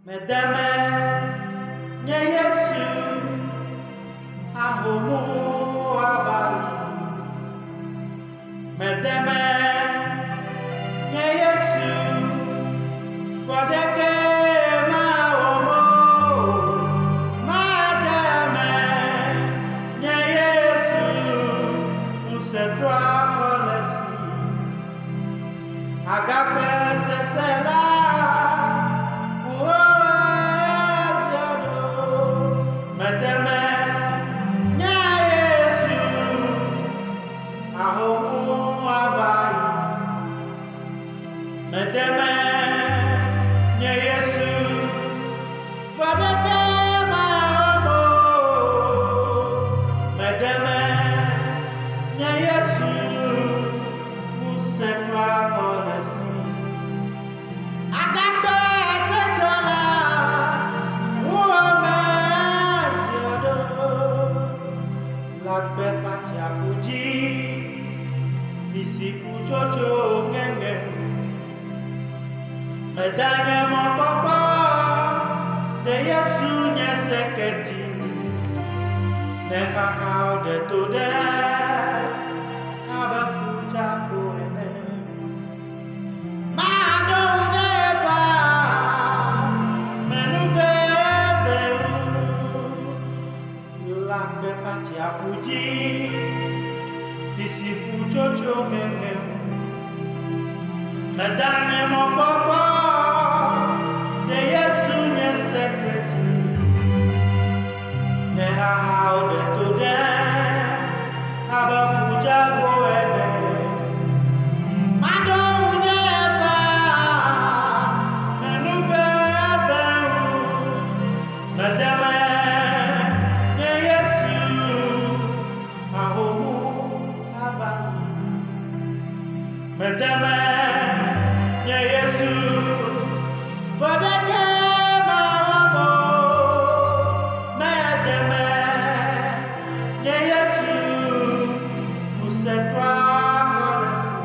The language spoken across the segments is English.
Medeme nye Yesu ahomu abali. Medeme nye Yesu fodeke ma omo. Medeme nye Yesu usetwa kolesi agape sesela. Medeme nye Yesu ahomu abali. Medeme nye Yesu fodeke ma omo. Medeme nye Yesu usetwa kolesi agape sesela. Agbe Atsiaƒu isi kutsotso ngenge medanye mɔkpɔkpɔ de Yesu nye seketi ne xaxawo de to ɖe abe ƒutsako ene. Maɖewo ɖe ba menuvevewo le agbe Atsiaƒu isi kutsotso ngenge medanye mɔkpɔkpɔ de Yesu nye seketi ne xaxawo de to ɖe abe ƒutsako ene. Maɖewo ɖe ba menuvevewo medeme nye Yesu ahomu abali. Medeme nye Yesu fodeke ma omo. Medeme nye Yesu usetwa kolesi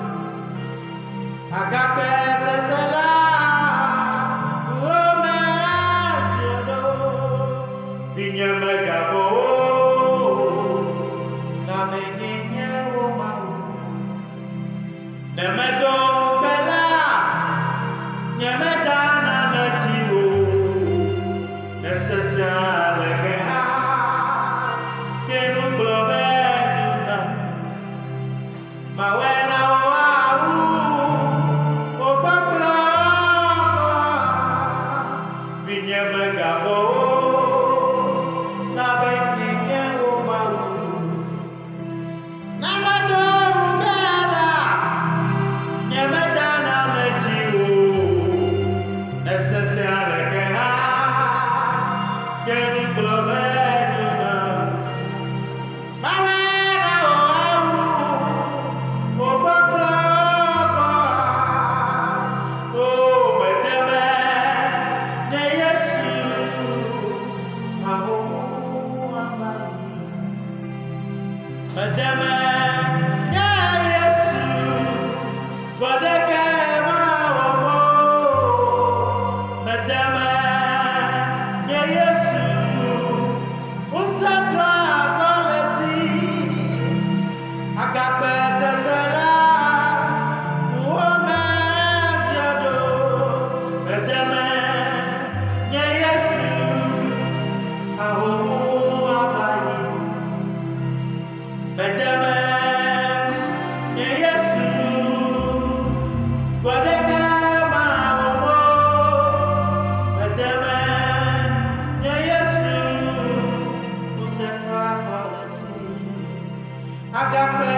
agape sesela ome siodo vinye megabo na menyenye womawo nemedo bela nyemedana nejiwo nesesia lekeha kenu blobe nyuna mawena oawu ogbabra vinye megabo na menyenye womawo nemedo bela nyemedana nejiwo nesesia lekeha kenu blobe nyuna mawena oawu ogbabra o medeme nye Yesu ahomu abali. Medeme nye Yesu fodeke ma omo. Medeme nye Yesu usetwa kolesi agape sesela ome siodo. Medeme nye Yesu ahomu abali. Medeme nye Yesu fodeke ma omo. Medeme nye Yesu usetwa kolesi agape